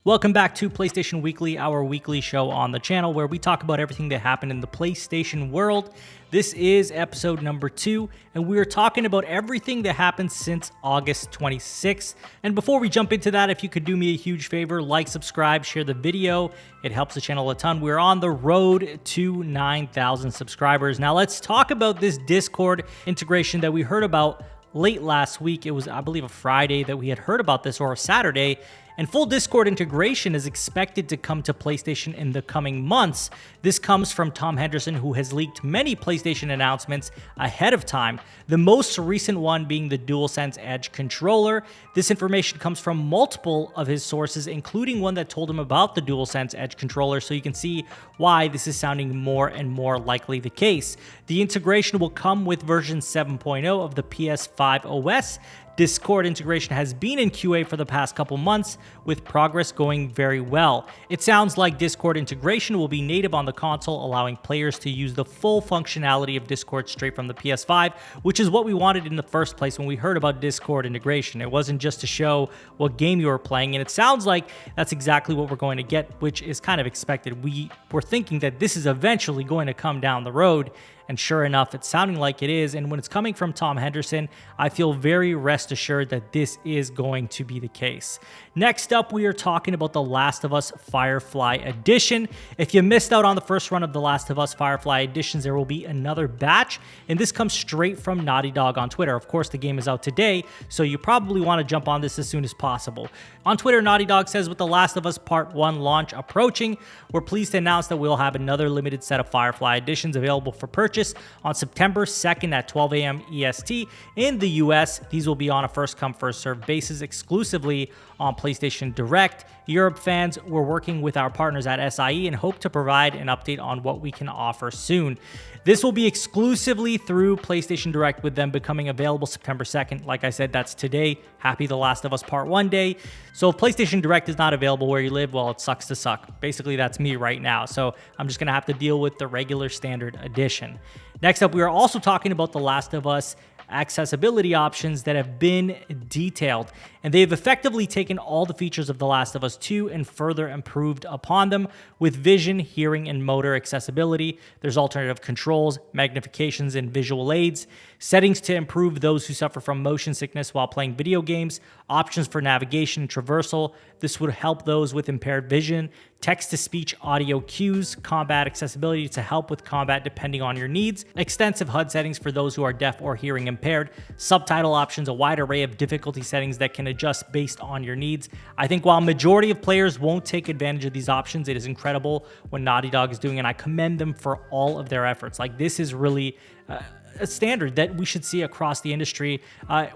Welcome back to PlayStation Weekly, our weekly show on the channel where we talk about everything that happened in the PlayStation world. This is episode number 2, and we are talking about everything that happened since August 26th. And before we jump into that, if you could do me a huge favor, like, subscribe, share the video. It helps the channel a ton. We're on the road to 9,000 subscribers. Now let's talk about this Discord integration that we heard about late last week. It was, I believe, a Friday that we had heard about this, or a Saturday. And full Discord integration is expected to come to PlayStation in the coming months. This comes from Tom Henderson, who has leaked many PlayStation announcements ahead of time, the most recent one being the DualSense Edge controller. This information comes from multiple of his sources, including one that told him about the DualSense Edge controller, so you can see why this is sounding more and more likely the case. The integration will come with version 7.0 of the PS5 OS. Discord integration has been in QA for the past couple months, with progress going very well. It sounds like Discord integration will be native on the console, allowing players to use the full functionality of Discord straight from the PS5, which is what we wanted in the first place when we heard about Discord integration. It wasn't just to show what game you were playing, and it sounds like that's exactly what we're going to get, which is kind of expected. We were thinking that this is eventually going to come down the road, and sure enough, it's sounding like it is. And when it's coming from Tom Henderson, I feel very rest assured that this is going to be the case. Next up, we are talking about The Last of Us Firefly Edition. If you missed out on the first run of The Last of Us Firefly Editions, there will be another batch, and this comes straight from Naughty Dog on Twitter. Of course, the game is out today, so you probably want to jump on this as soon as possible. On Twitter, Naughty Dog says, with The Last of Us Part 1 launch approaching, we're pleased to announce that we'll have another limited set of Firefly Editions available for purchase on September 2nd at 12 a.m. EST in the US. These will be on a first-come, first-served basis exclusively on PlayStation Direct. Europe fans, we're working with our partners at SIE and hope to provide an update on what we can offer soon. This will be exclusively through PlayStation Direct, with them becoming available September 2nd. Like I said, that's today. Happy The Last of Us Part 1 day. So if PlayStation Direct is not available where you live, well, it sucks to suck. Basically, that's me right now. So I'm just going to have to deal with the regular standard edition. Next up, we are also talking about The Last of Us accessibility options that have been detailed, and they've effectively taken all the features of The Last of Us 2 and further improved upon them with vision, hearing, and motor accessibility. There's alternative controls, magnifications, and visual aids, settings to improve those who suffer from motion sickness while playing video games, options for navigation and traversal. This would help those with impaired vision, text-to-speech audio cues, combat accessibility to help with combat depending on your needs, extensive HUD settings for those who are deaf or hearing impaired, subtitle options, a wide array of difficulty settings that can adjust based on your needs. I think while majority of players won't take advantage of these options, it is incredible what Naughty Dog is doing, and I commend them for all of their efforts. Like, this is really a standard that we should see across the industry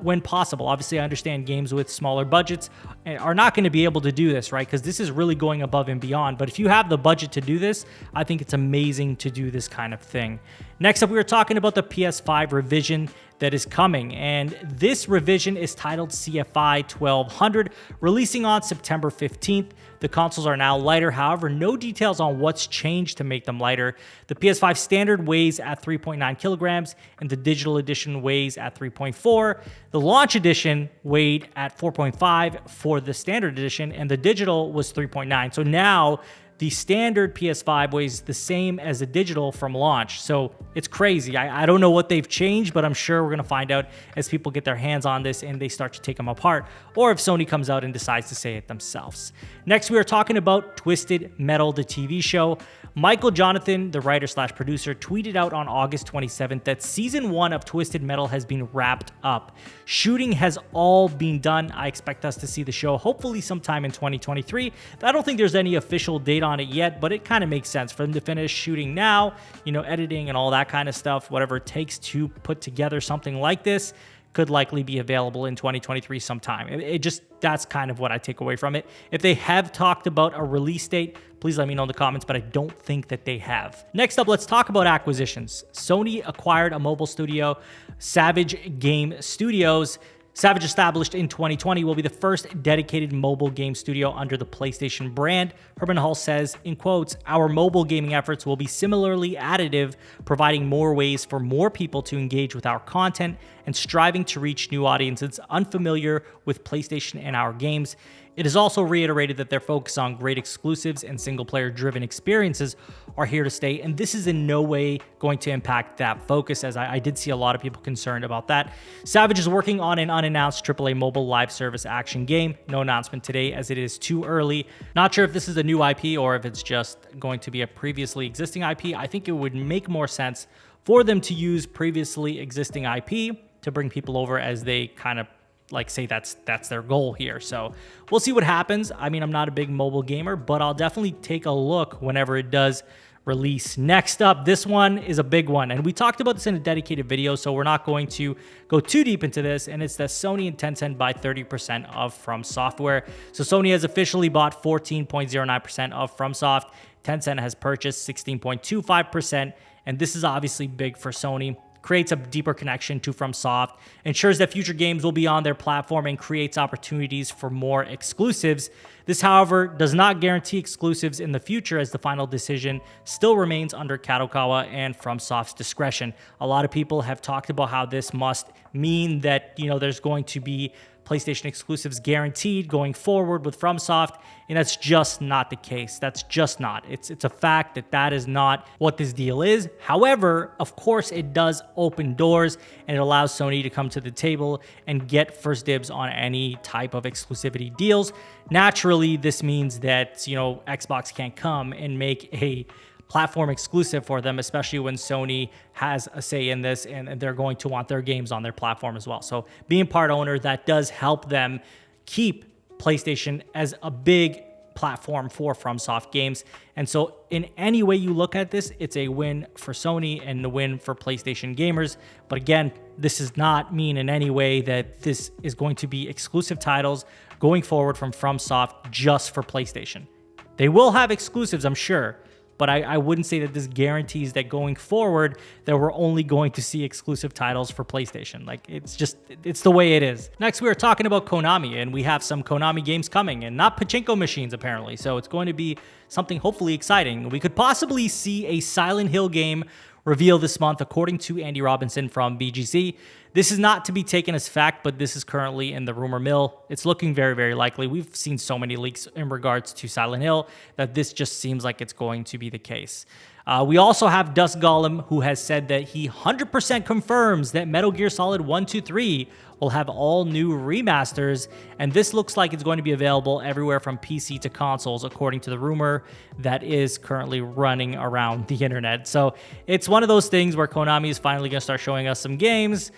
when possible. Obviously, I understand games with smaller budgets are not going to be able to do this, right? Because this is really going above and beyond. But if you have the budget to do this, I think it's amazing to do this kind of thing. Next up, we were talking about the PS5 revision that is coming, and this revision is titled CFI 1200, releasing on September 15th. The consoles are now lighter, however, no details on what's changed to make them lighter. The PS5 standard weighs at 3.9 kilograms, and the digital edition weighs at 3.4. The launch edition weighed at 4.5 for the standard edition, and the digital was 3.9. So now the standard PS5 weighs the same as the digital from launch. So it's crazy. I don't know what they've changed, but I'm sure we're going to find out as people get their hands on this and they start to take them apart, or if Sony comes out and decides to say it themselves. Next, we are talking about Twisted Metal, the TV show. Michael Jonathan, the writer/producer, tweeted out on August 27th that season 1 of Twisted Metal has been wrapped up. Shooting has all been done. I expect us to see the show hopefully sometime in 2023. I don't think there's any official date on it yet, but it kind of makes sense for them to finish shooting now, editing and all that kind of stuff. Whatever it takes to put together something like this could likely be available in 2023 sometime. That's kind of what I take away from it. If they have talked about a release date, please let me know in the comments, but I don't think that they have. Next up, let's talk about acquisitions. Sony acquired a mobile studio, Savage Game Studios. Savage, established in 2020, will be the first dedicated mobile game studio under the PlayStation brand. Herman Hull says, in quotes, "Our mobile gaming efforts will be similarly additive, providing more ways for more people to engage with our content and striving to reach new audiences unfamiliar with PlayStation and our games. It is also reiterated that their focus on great exclusives and single-player driven experiences are here to stay, and this is in no way going to impact that focus, as I did see a lot of people concerned about that. Savage is working on an unannounced AAA mobile live service action game. No announcement today, as it is too early. Not sure if this is a new IP or if it's just going to be a previously existing IP. I think it would make more sense for them to use previously existing IP to bring people over, as they kind of like say that's their goal here. So we'll see what happens. I mean, I'm not a big mobile gamer, but I'll definitely take a look whenever it does release. Next up, this one is a big one, and we talked about this in a dedicated video, so we're not going to go too deep into this, and it's that Sony and Tencent buy 30% of FromSoftware. So Sony has officially bought 14.09% of FromSoft. Tencent has purchased 16.25%, and this is obviously big for Sony. Creates a deeper connection to FromSoft, ensures that future games will be on their platform, and creates opportunities for more exclusives. This, however, does not guarantee exclusives in the future, as the final decision still remains under Kadokawa and FromSoft's discretion. A lot of people have talked about how this must mean that, there's going to be PlayStation exclusives guaranteed going forward with FromSoft, and that's just not the case. That's just not. It's a fact that is not what this deal is. However, of course, it does open doors, and it allows Sony to come to the table and get first dibs on any type of exclusivity deals. Naturally, this means that, Xbox can't come and make a platform exclusive for them, especially when Sony has a say in this, and they're going to want their games on their platform as well. So being part owner, that does help them keep PlayStation as a big platform for FromSoft games. And so in any way you look at this, it's a win for Sony and a win for PlayStation gamers. But again, this does not mean in any way that this is going to be exclusive titles going forward from FromSoft just for PlayStation. They will have exclusives, I'm sure, but I wouldn't say that this guarantees that going forward that we're only going to see exclusive titles for PlayStation. Like, it's the way it is. Next, we are talking about Konami, and we have some Konami games coming, and not pachinko machines apparently. So it's going to be something hopefully exciting. We could possibly see a Silent Hill game reveal this month, according to Andy Robinson from BGC. This is not to be taken as fact, but this is currently in the rumor mill. It's looking very, very likely. We've seen so many leaks in regards to Silent Hill that this just seems like it's going to be the case. We also have Dust Golem, who has said that he 100% confirms that Metal Gear Solid 1, 2, 3 will have all new remasters, and this looks like it's going to be available everywhere from PC to consoles, according to the rumor that is currently running around the internet. So it's one of those things where Konami is finally going to start showing us some games.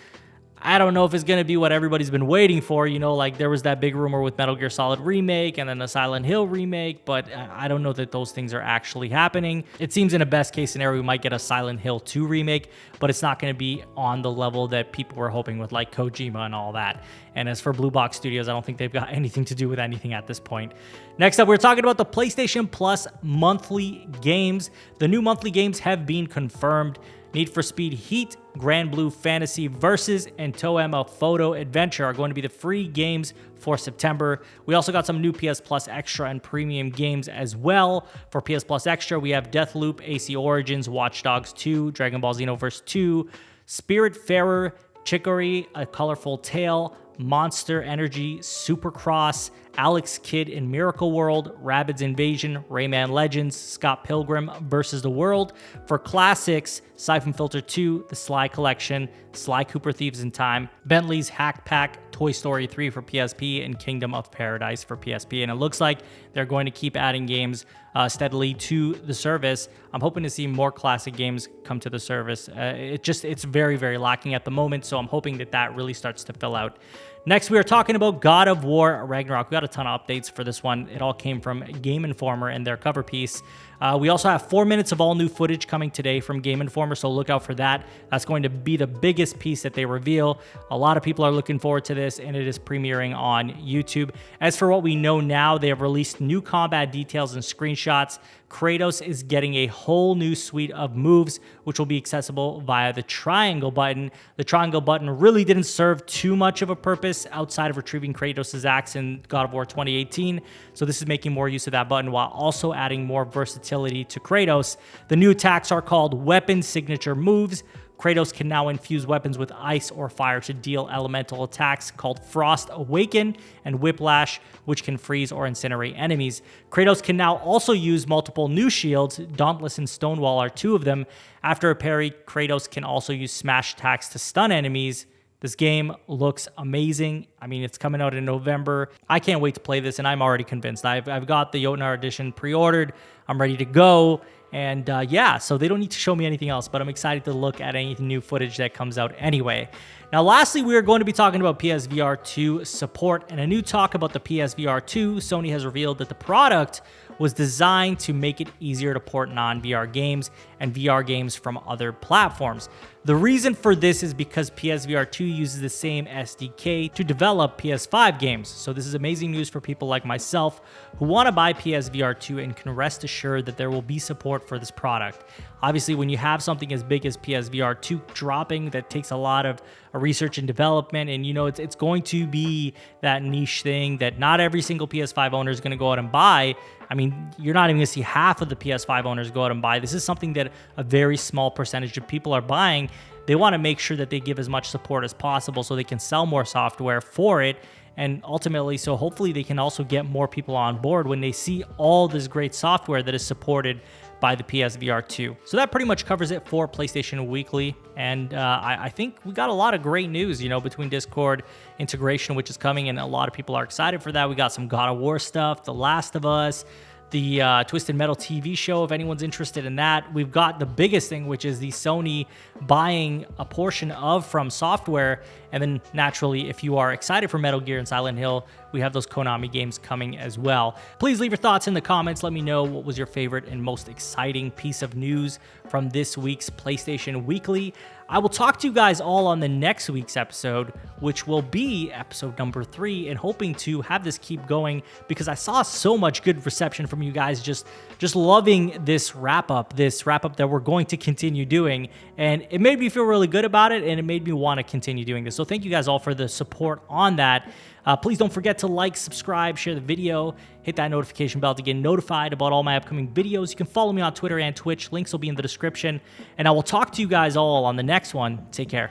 I don't know if it's going to be what everybody's been waiting for, like there was that big rumor with Metal Gear Solid remake and then the Silent Hill remake, but I don't know that those things are actually happening. It seems in a best case scenario, we might get a Silent Hill 2 remake, but it's not going to be on the level that people were hoping with, like Kojima and all that. And as for Blue Box Studios, I don't think they've got anything to do with anything at this point. Next up, we're talking about the PlayStation Plus monthly games. The new monthly games have been confirmed. Need for Speed Heat, Grand Blue Fantasy Versus, and Toema Photo Adventure are going to be the free games for September. We also got some new PS Plus Extra and Premium games as well. For PS Plus Extra, we have Deathloop, AC Origins, Watch Dogs 2, Dragon Ball Xenoverse 2, Spiritfarer, Chicory, A Colorful Tale, Monster Energy, Supercross, Alex Kidd in Miracle World, Rabbids Invasion, Rayman Legends, Scott Pilgrim vs. the World. For classics, Siphon Filter 2, The Sly Collection, Sly Cooper Thieves in Time, Bentley's Hack Pack, Toy Story 3 for PSP, and Kingdom of Paradise for PSP. And it looks like they're going to keep adding games steadily to the service. I'm hoping to see more classic games come to the service. It's very, very lacking at the moment, so I'm hoping that really starts to fill out. Next, we are talking about God of War Ragnarok. We got a ton of updates for this one. It all came from Game Informer and their cover piece. We also have 4 minutes of all new footage coming today from Game Informer, so look out for that. That's going to be the biggest piece that they reveal. A lot of people are looking forward to this, and it is premiering on YouTube. As for what we know now, they have released new combat details and screenshots. Kratos is getting a whole new suite of moves, which will be accessible via the triangle button. The triangle button really didn't serve too much of a purpose outside of retrieving Kratos' axe in God of War 2018, so this is making more use of that button while also adding more versatility to Kratos. The new attacks are called Weapon Signature Moves. Kratos can now infuse weapons with ice or fire to deal elemental attacks called Frost Awaken and Whiplash, which can freeze or incinerate enemies. Kratos can now also use multiple new shields. Dauntless and Stonewall are two of them. After a parry, Kratos can also use smash attacks to stun enemies. This game looks amazing. I mean, it's coming out in November. I can't wait to play this, and I'm already convinced. I've got the Jotnar edition pre-ordered. I'm ready to go. And yeah, so they don't need to show me anything else, but I'm excited to look at any new footage that comes out anyway. Now, lastly, we are going to be talking about PSVR 2 support, and a new talk about the PSVR 2. Sony has revealed that the product was designed to make it easier to port non-VR games and VR games from other platforms. The reason for this is because PSVR 2 uses the same SDK to develop PS5 games. So this is amazing news for people like myself who want to buy PSVR 2 and can rest assured that there will be support for this product. Obviously, when you have something as big as PSVR 2 dropping, that takes a lot of research and development, and you know it's going to be that niche thing that not every single PS5 owner is going to go out and buy. I mean, you're not even going to see half of the PS5 owners go out and buy. This is something that a very small percentage of people are buying. They want to make sure that they give as much support as possible so they can sell more software for it. And ultimately, so hopefully they can also get more people on board when they see all this great software that is supported by the PSVR 2. So that pretty much covers it for PlayStation Weekly. And I think we got a lot of great news, you know, between Discord integration, which is coming, and a lot of people are excited for that. We got some God of War stuff, The Last of Us, the Twisted Metal TV show, if anyone's interested in that. We've got the biggest thing, which is the Sony buying a portion of FromSoft. And then naturally, if you are excited for Metal Gear and Silent Hill, we have those Konami games coming as well. Please leave your thoughts in the comments. Let me know what was your favorite and most exciting piece of news from this week's PlayStation Weekly. I will talk to you guys all on the next week's episode, which will be episode number 3, and hoping to have this keep going because I saw so much good reception from you guys just loving this wrap-up that we're going to continue doing, and it made me feel really good about it, and it made me want to continue doing this. So thank you guys all for the support on that. Please don't forget to like, subscribe, share the video, hit that notification bell to get notified about all my upcoming videos. You can follow me on Twitter and Twitch. Links will be in the description. And I will talk to you guys all on the next one. Take care.